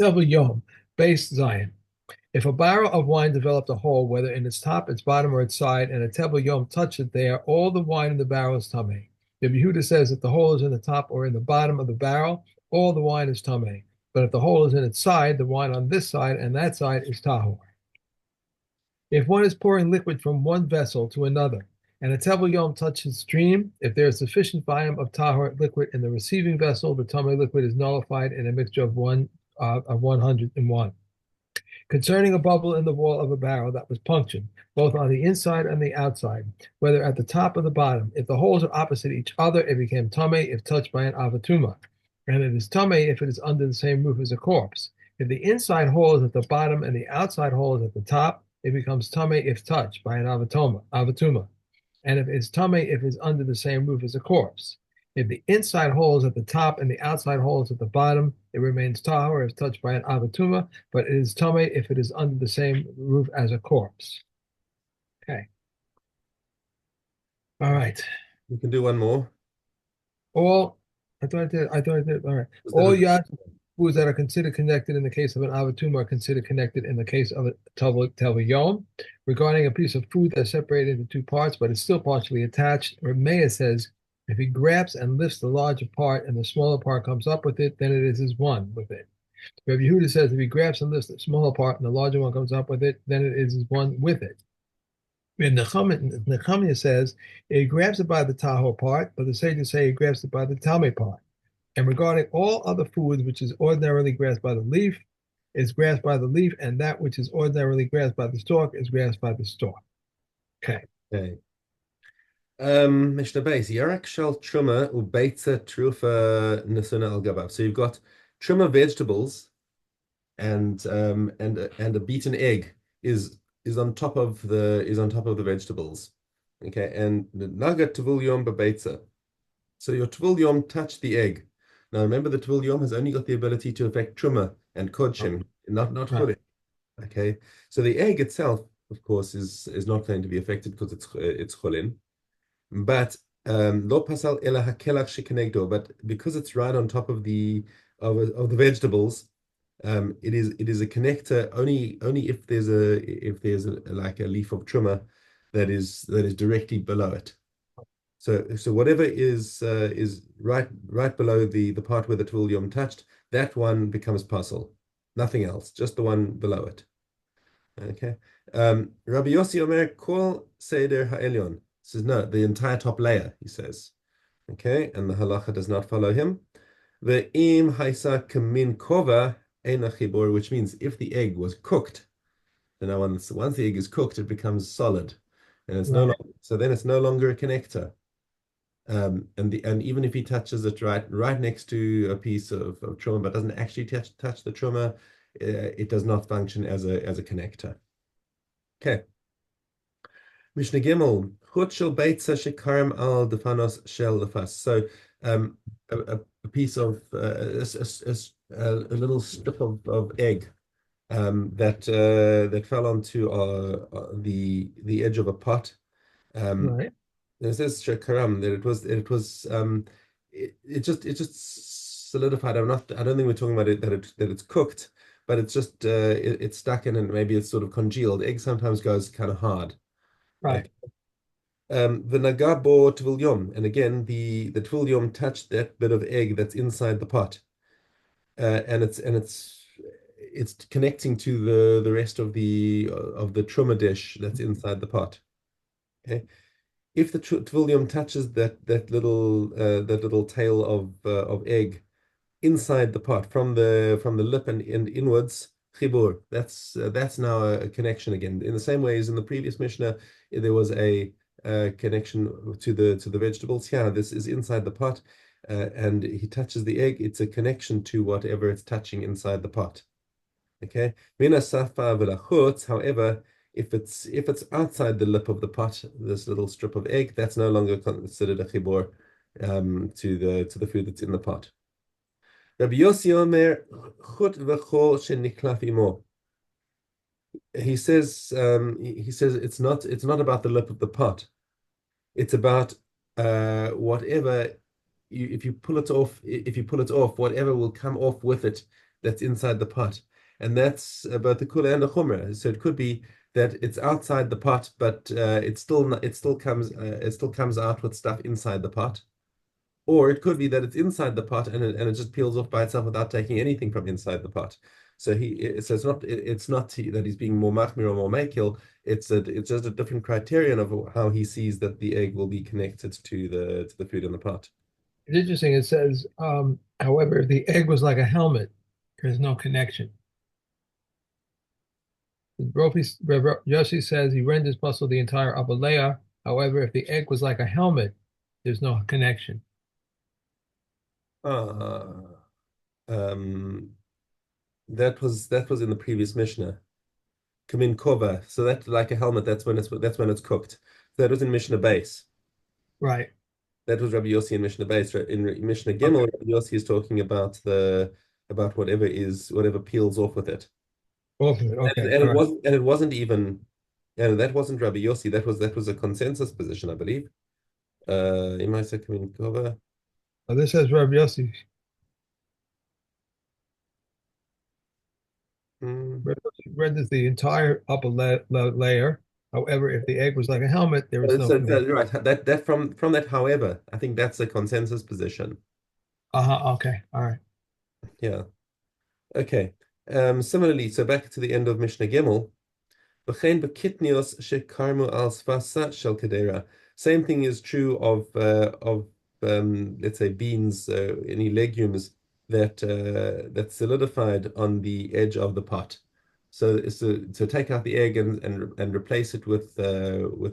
Tevul Yom, base Zion. If a barrel of wine developed a hole, whether in its top, its bottom, or its side, and a Tevul Yom touched it there, all the wine in the barrel is tamei. If Yehuda says that the hole is in the top or in the bottom of the barrel, all the wine is tamei. But if the hole is in its side, the wine on this side and that side is tahor. If one is pouring liquid from one vessel to another, and a Tevul Yom touches the stream, if there is sufficient volume of tahor liquid in the receiving vessel, the tamei liquid is nullified in a mixture of 101. Concerning a bubble in the wall of a barrel that was punctured, both on the inside and the outside, whether at the top or the bottom. If the holes are opposite each other, it became tamei if touched by an avatuma, and it is tamei if it is under the same roof as a corpse. If the inside hole is at the bottom and the outside hole is at the top, it becomes tamei if touched by an avatuma, and if it's tamei if it's under the same roof as a corpse. If the inside hole is at the top and the outside hole is at the bottom, it remains tahor if touched by an avatuma, but it is tamei if it is under the same roof as a corpse. Okay. All right. We can do one more. All I thought I did. I thought I did. All right. Is that All a- yad foods that are considered connected in the case of an avatuma are considered connected in the case of a tevel yom. Regarding a piece of food that's separated into two parts but is still partially attached, Rameya says if he grabs and lifts the larger part and the smaller part comes up with it, then it is as one with it. Rabbi Yehuda says if he grabs and lifts the smaller part and the larger one comes up with it, then it is as one with it. And Nechemiah says he grabs it by the tahor part, but the sages say he grabs it by the tamei part. And regarding all other foods which is ordinarily grasped by the leaf, is grasped by the leaf, and that which is ordinarily grasped by the stalk is grasped by the stalk. Okay. Okay. Mishna Beis, Yarak Shal Truma Ubeitza Trufa Nasuna Al Gabav. So you've got truma vegetables and a beaten egg is on top of the vegetables. Okay, and Naga Tevul Yom Bebeitza. So your Tevul Yom touched the egg. Now remember the Tevul Yom has only got the ability to affect truma and kodshim, not Right. chulin. Okay, so the egg itself, of course, is not going to be affected because it's chulin. But lo pasal ela hakelach shekenegdo. But because it's right on top of the vegetables, it is a connector only if there's like a leaf of truma that is directly below it. So whatever is right below the part where the Tevul Yom touched, that one becomes puzzle. Nothing else, just the one below it. Okay. Rabbi Yossi Omer Kol Seder Ha'elyon says no, the entire top layer, he says. Okay, and the halacha does not follow him. The im haisa kamin kova ena chibur, which means if the egg was cooked, then now once the egg is cooked, it becomes solid, and it's no Right. longer so then it's no longer a connector. And even if he touches it right next to a piece of truma, but doesn't actually touch the truma, it does not function as a connector. Okay. Mishnah Gimel, Chut shel beitza shekarim al defanos shel lefas. So, a piece of a little strip of egg that fell onto the edge of a pot. Um, Right. it says shekaram that it just solidified. I don't think we're talking about it that it's cooked, but it's just it's stuck in and maybe it's sort of congealed. Egg sometimes goes kind of hard. Right. The nagabo tvil yom, and again the tvil yom touched that bit of egg that's inside the pot, and it's connecting to the rest of the truma dish that's inside the pot. Okay, if the tvil yom touches that little tail of egg inside the pot from the lip and inwards, chibur. That's now a connection again. In the same way as in the previous Mishnah, there was a connection to the vegetables. Yeah, this is inside the pot, and he touches the egg. It's a connection to whatever it's touching inside the pot. Okay. Mina safa v'lachutz. However, if it's outside the lip of the pot, this little strip of egg, that's no longer considered a chibur to the food that's in the pot. Rabbi Yossi Omer, chut v'chol sheniklaf imo. He says it's not about the lip of the pot. It's about whatever if you pull it off, whatever will come off with it that's inside the pot. And that's both the kula and the chumrah. So it could be that it's outside the pot, but it still comes out with stuff inside the pot. Or it could be that it's inside the pot and it just peels off by itself without taking anything from inside the pot. So it's not that he's being more machmir or more makil. It's just a different criterion of how he sees that the egg will be connected to the food in the pot. It's interesting. It says, however, if the egg was like a helmet, there's no connection. Yossi says he renders puzzle the entire upper layer. However, if the egg was like a helmet, there's no connection. Uh, um, that was in the previous Mishnah. Kamin kova. So that like a helmet. That's when it's cooked. That was in Mishnah base. Right. That was Rabbi Yossi in Mishnah base. In Mishnah Okay. Gimel, Rabbi Yossi is talking about whatever peels off with it. Both of it. Okay. And All right. it wasn't even, and that wasn't Rabbi Yossi. That was a consensus position, I believe. Imaisa Kamin kova. So this says Rabbi Yossi. Hmm. Rabbi Yossi renders the entire upper layer. However, if the egg was like a helmet, there is no So connection. right, that from that, however, I think that's a consensus position. Uh-huh. Okay. All right. Yeah. Okay. Similarly, so back to the end of Mishnah Gimel. V'chein b'kitnios shekarmu al sfasa shel kedera. Same thing is true of let's say beans, any legumes that solidified on the edge of the pot. So take out the egg and replace it with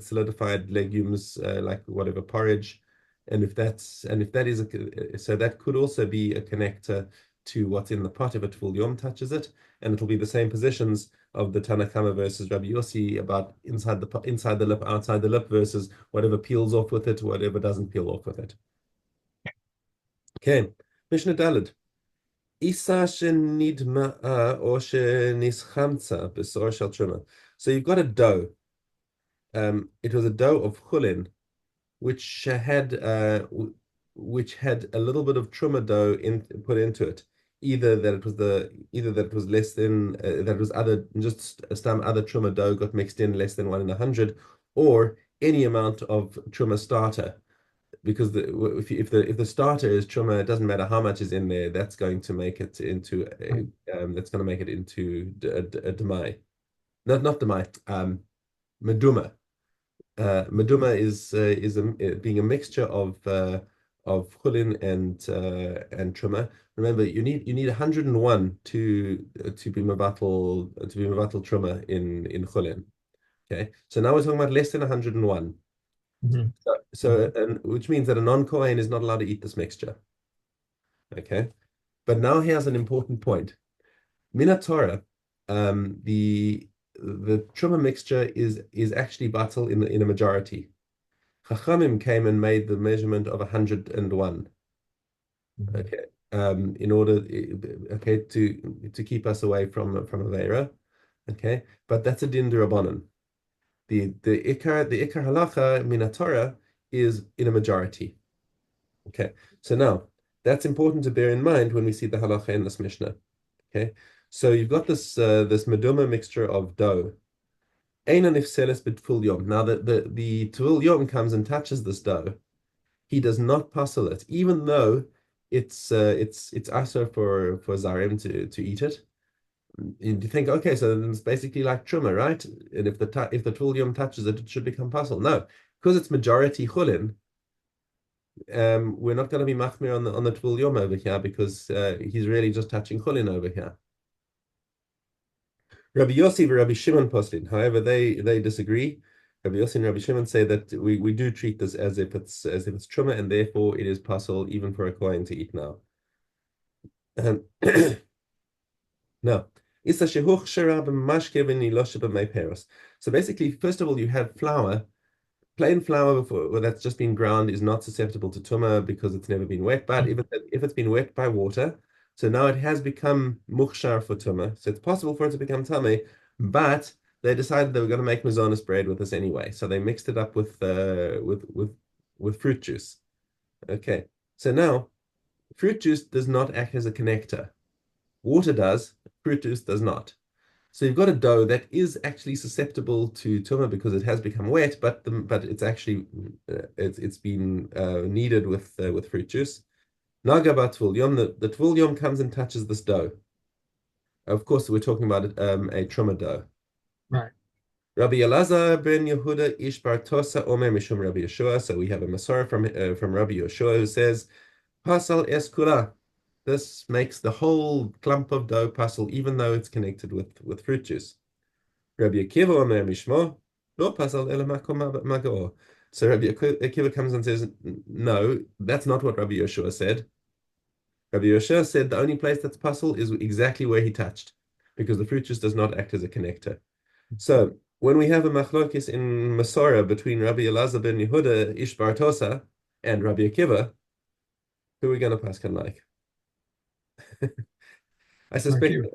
solidified legumes like whatever porridge, and if that is so that could also be a connector to what's in the pot if a Tevul Yom touches it, and it'll be the same positions of the Tanakama versus Rabbi Yossi about inside the lip, outside the lip versus whatever peels off with it, whatever doesn't peel off with it. Okay, Mishnah Daled. Isa shenidma'a or shenischamtza besor shel truma. So you've got a dough. It was a dough of chulin, which had a little bit of truma dough put into it. Either that it was less than that was other just some other truma dough got mixed in less than 1 in 100, or any amount of truma starter. Because if the starter is truma, it doesn't matter how much is in there. That's going to make it into a demai. Not demai. Meduma. Meduma being a mixture of chulin and truma. Remember, you need 101 to be mevatel truma in chulin. Okay, so now we're talking about less than 101. Mhm. And which means that a non-Kohen is not allowed to eat this mixture. Okay, but now here's an important point. Minatora, the truma mixture is actually batal in a majority. Chachamim came and made the measurement of 101. Mhm. Okay, in order, okay, to keep us away from Avera. Okay, but that's a din derabanan. The ikar halacha minatora is in a majority. Okay, so now that's important to bear in mind when we see the halacha in this Mishnah. Okay, so you've got this meduma mixture of dough. Einan ifseles b'tful yom. Now the tful yom comes and touches this dough. He does not puzzle it, even though it's also for zarim to eat it. And you think, okay, so then it's basically like truma, right? And if the tful yom touches it, it should become puzzle. No, because it's majority chulin. We're not going to be machmir on the Tevul Yom over here because he's really just touching chulin over here. Rabbi Yossi and Rabbi Shimon posted. However, they disagree. Rabbi Yossi and Rabbi Shimon say that we do treat this as if it's truma, and therefore it is possible even for a kohen to eat now. Um, now, Isa shehuch sharab mashke v'niloshe b'mei peros. So basically, first of all, you have flour. Plain flour that's just been ground is not susceptible to tuma because it's never been wet. But if it's been wet by water, so now it has become mukhshar for tuma. So it's possible for it to become tame, but they decided they were going to make mazonis bread with this anyway. So they mixed it up with fruit juice. Okay. So now, fruit juice does not act as a connector. Water does, fruit juice does not. So you've got a dough that is actually susceptible to tuma because it has become wet, but it's actually it's been kneaded with fruit juice. Naga Tvul Yom, the Tvul Yom comes and touches this dough. Of course, we're talking about a truma dough. Right. Rabbi Elazar ben Yehuda Ish Bar Tosa Omer Mishum Rabbi Yeshua. So we have a Masorah from Rabbi Yeshua who says, Pasal es kula. This makes the whole clump of dough pasal, even though it's connected with fruit juice. Rabbi Akiva Omer Mishmo Lo pasal ela makom magaor. So Rabbi Akiva comes and says, no, that's not what Rabbi Yeshua said. Rabbi Yeshua said the only place that's pasal is exactly where he touched, because the fruit juice does not act as a connector. So when we have a machlokis in Masorah between Rabbi Elazar ben Yehuda Ish Bar Tosa and Rabbi Akiva, who are we going to paskan like? I Right suspect. here.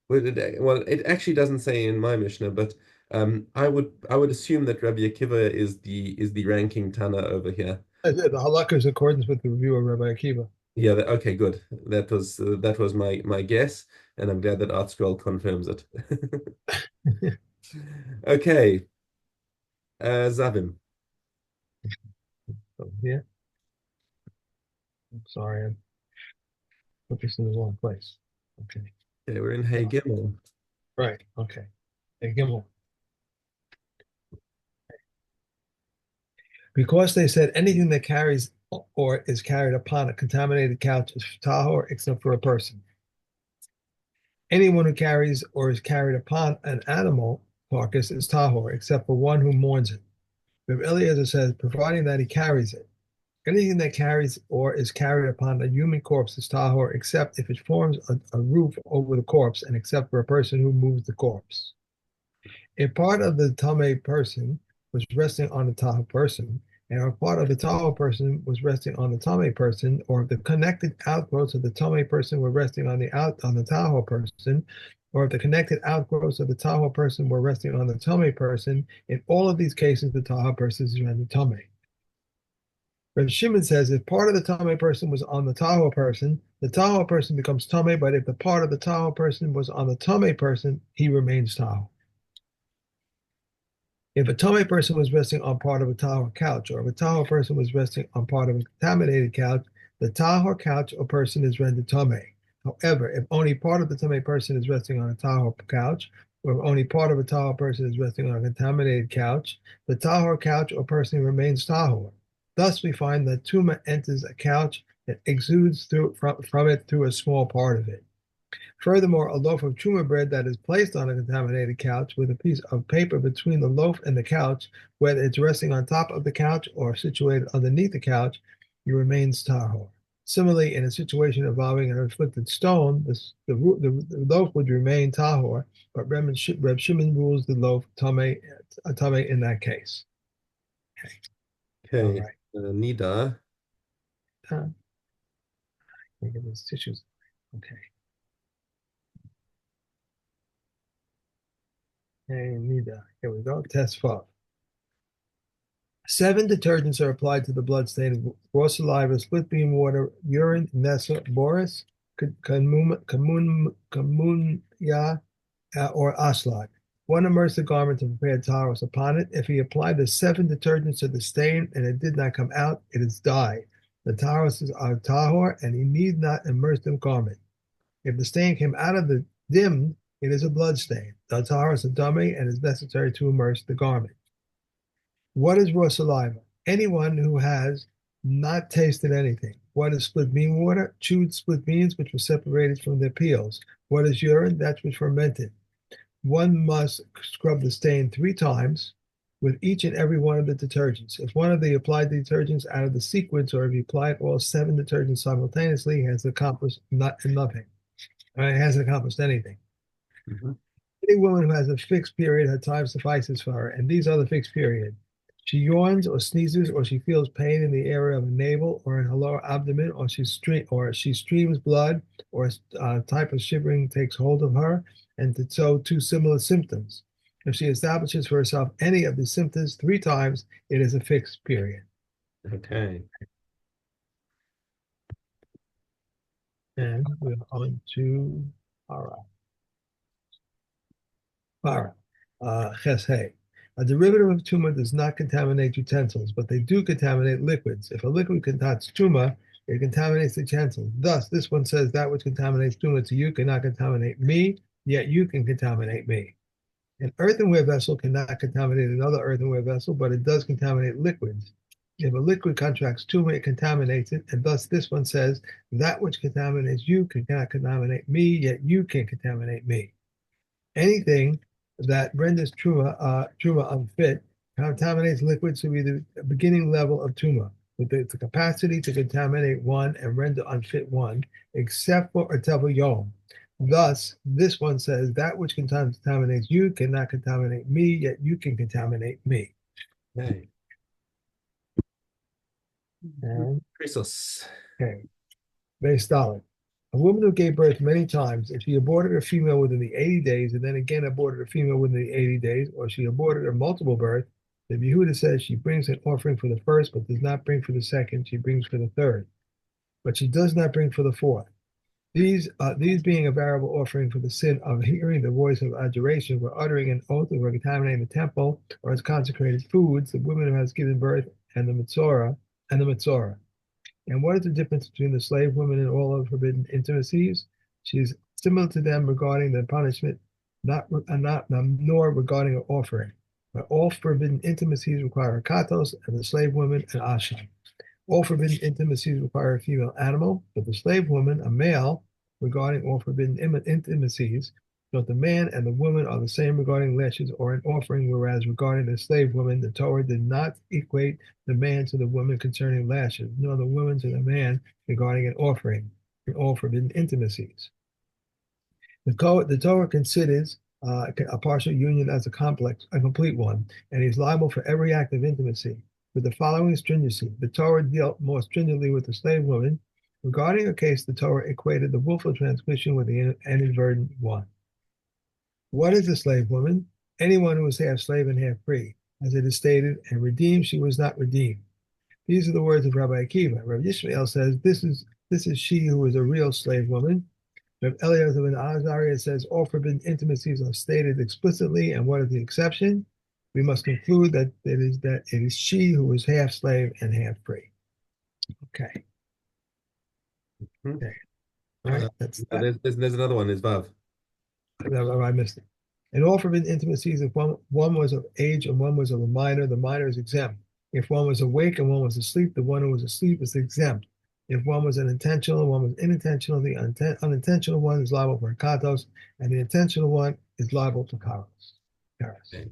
Well, it actually doesn't say in my Mishnah, but I would assume that Rabbi Akiva is the ranking Tana over here. The halakha is in accordance with the review of Rabbi Akiva. Yeah. Okay. Good. That was my guess, and I'm glad that ArtScroll confirms it. Okay. Zavim. So here, I'm sorry, I put this in the wrong place. Okay. Okay, we're in Hey Gimel. Right. Okay. Hey, Gimel. Because they said anything that carries or is carried upon a contaminated couch is tahor except for a person. Anyone who carries or is carried upon an animal carcass is tahor except for one who mourns it. Rabbi Eliezer says, providing that he carries it. Anything that carries or is carried upon a human corpse is tahor except if it forms a roof over the corpse and except for a person who moves the corpse. If part of the Tame person was resting on the Tahoe person, and if part of the Tahoe person was resting on the Tame person, or if the connected outgrowths of the Tame person were resting on the Tahoe person, or if the connected outgrowths of the Tahoe person were resting on the Tame person, in all of these cases, the Tahoe person is rendered Tame. Reb Shimon says if part of the Tame person was on the Tahoe person, the Tahoe person becomes Tame, but if the part of the Tahoe person was on the Tame person, he remains Tahoe. If a Tame person was resting on part of a Tahor couch, or if a Tahor person was resting on part of a contaminated couch, the Tahor couch or person is rendered Tame. However, if only part of the Tame person is resting on a Tahor couch, or if only part of a Tahor person is resting on a contaminated couch, the Tahor couch or person remains Tahor. Thus, we find that Tuma enters a couch that exudes from it through a small part of it. Furthermore, a loaf of truma bread that is placed on a contaminated couch with a piece of paper between the loaf and the couch, whether it's resting on top of the couch or situated underneath the couch, it remains tahor. Similarly, in a situation involving an afflicted stone, the loaf would remain tahor, but Reb Shimon rules the loaf tame in that case. Okay. All Okay. right. Nida. Let me get these tissues. Okay. Hey, Nida. Here we go. Test 5. 7 detergents are applied to the blood stain: raw saliva, split bean water, urine, nessa, boris, kamunya, or aslak. One immersed the garment and prepared taros upon it. If he applied the 7 detergents to the stain and it did not come out, it is dye. The taros are tahor, and he need not immerse the garment. If the stain came out of the dim, it is a blood stain. The taros are dummy, and it is necessary to immerse the garment. What is raw saliva? Anyone who has not tasted anything. What is split bean water? Chewed split beans which were separated from their peels. What is urine? That which fermented. One must scrub the stain 3 times with each and every one of the detergents. If one of the applied detergents out of the sequence, or if he applied all 7 detergents simultaneously, he has accomplished nothing. It hasn't accomplished anything. Mhm. Any woman who has a fixed period, her time suffices for her, and these are the fixed period. She yawns or sneezes, or she feels pain in the area of the navel or in her lower abdomen, or she streams blood, or a type of shivering takes hold of her, and so 2 similar symptoms. If she establishes for herself any of the symptoms 3 times, it is a fixed period. Okay. And we're on to Para. Para. Ches Hey. A derivative of tuma does not contaminate utensils, but they do contaminate liquids. If a liquid contains tuma, it contaminates the utensils. Thus, this one says that which contaminates tuma to you cannot contaminate me, yet you can contaminate me. An earthenware vessel cannot contaminate another earthenware vessel, but it does contaminate liquids. If a liquid contracts tuma, it contaminates it, and thus this one says that which contaminates you cannot contaminate me, yet you can contaminate me. Anything that renders truma unfit contaminates liquids to be the beginning level of tuma, with the capacity to contaminate one and render unfit one, except for a tevul yom. Thus, this one says that which contaminates you cannot contaminate me, yet you can contaminate me. Okay. And Chrysos. okay, very solid. A woman who gave birth many times, if she aborted a female within the 80 days and then again aborted a female within the 80 days, or she aborted a multiple birth, the Yehuda says she brings an offering for the first, but does not bring for the second. She brings for the third, but she does not bring for the fourth. These being a variable offering for the sin of hearing the voice of adoration, for uttering an oath, or contaminating the temple, or as consecrated foods, the woman who has given birth, and the Mitzorah. And what is the difference between the slave woman and all of forbidden intimacies? She is similar to them regarding the punishment, nor regarding an offering. But all forbidden intimacies require a katos, and the slave woman an asha. All forbidden intimacies require a female animal, but the slave woman, a male, regarding all forbidden intimacies. But the man and the woman are the same regarding lashes or an offering, whereas regarding the slave woman, the Torah did not equate the man to the woman concerning lashes, nor the woman to the man regarding an offering in all forbidden intimacies. The Torah considers a partial union as a complete one, and is liable for every act of intimacy. With the following stringency, the Torah dealt more stringently with the slave woman. Regarding a case, the Torah equated the willful transgression with the inadvertent one. What is a slave woman? Anyone who is half slave and half free. As it is stated, and redeemed she was not redeemed. These are the words of Rabbi Akiva. Rabbi Yishmael says, this is she who is a real slave woman. Rabbi Eliezer ben Azariah says all forbidden intimacies are stated explicitly, and what is the exception? We must conclude that it is she who is half slave and half free. Okay. Hmm. Okay. All right. That's that. There's another one. Is Vav. I missed it. In all forbidden intimacies, if one was of age and one was of a minor, the minor is exempt. If one was awake and one was asleep, the one who was asleep is exempt. If one was unintentional and one was unintentional, the unintentional one is liable for katos, and the intentional one is liable to karos. Okay.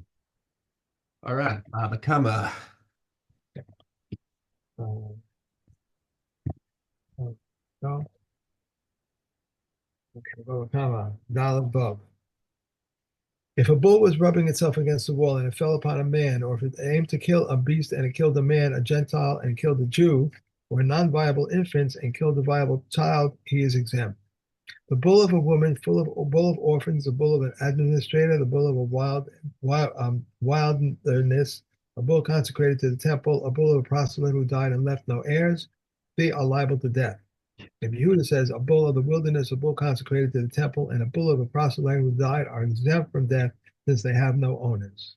All right. Bakama. No. Okay. Babakama. Daled Bob. If a bull was rubbing itself against the wall and it fell upon a man, or if it aimed to kill a beast and it killed a man, a Gentile, and killed a Jew, or non-viable infants and killed a viable child, he is exempt. The bull of a woman, a bull of orphans, the bull of an administrator, the bull of a wilderness, a bull consecrated to the temple, a bull of a proselyte who died and left no heirs, they are liable to death. If Yehuda says a bull of the wilderness, a bull consecrated to the temple, and a bull of a proselyte who died are exempt from death since they have no owners.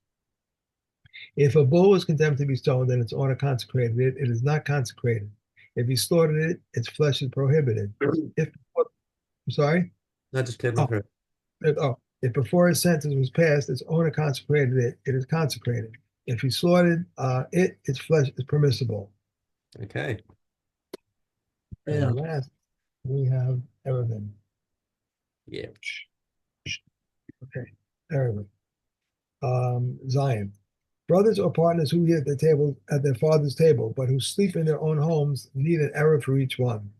If a bull is condemned to be stoned and its owner consecrated it, it is not consecrated. If he slaughtered it, its flesh is prohibited. If I'm sorry? Not just cleared my Oh, throat. if before his sentence was passed, its owner consecrated it, it is consecrated. If he slaughtered it, its flesh is permissible. Okay. And last, we have Erevin. Yeah. Okay, Erevin. Zion. Brothers or partners who eat at their father's table, but who sleep in their own homes, need an erev for each one.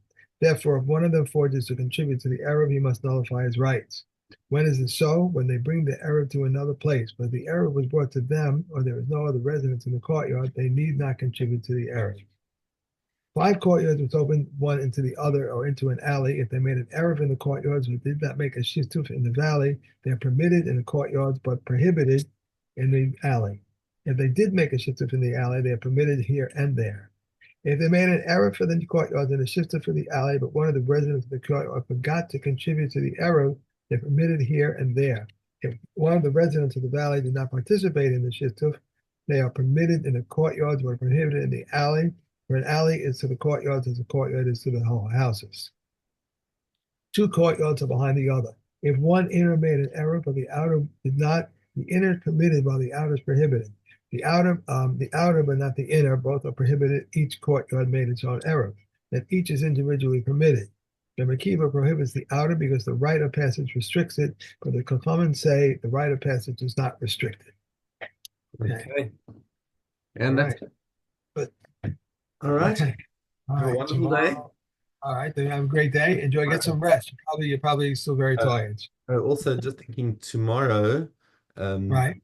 Therefore, if one of them forges to contribute to the erev, he must nullify his rights. When is it so? When they bring the erev to another place, but the erev was brought to them, or there is no other residence in the courtyard, they need not contribute to the erev. 5 courtyards which open one into the other or into an alley. If they made an erev in the courtyards but did not make a shittuf in the valley, they are permitted in the courtyards but prohibited in the alley. If they did make a shittuf in the alley, they are permitted here and there. If they made an error for the courtyard and a shifter for the alley, but one of the residents of the courtyard forgot to contribute to the error, they're permitted here and there. If one of the residents of the valley did not participate in the shifter, they are permitted in the courtyards but prohibited in the alley, where an alley is to the courtyards as a courtyard is to the whole houses. Two courtyards are behind the other. If one inner made an error, but the outer did not, the inner is permitted while the outer is prohibited. The outer, but not the inner, both are prohibited. Each courtyard made its own error. That each is individually permitted. The Makiva prohibits the outer because the right of passage restricts it, but the Chachamim say the right of passage is not restricted. Okay. Okay. All And that's right. it. But All right. okay. All Have a right. wonderful day. Tomorrow. All right. Then have a great day. Enjoy. Get some rest. You're probably still very Uh, tired. also, just thinking tomorrow, um, Right.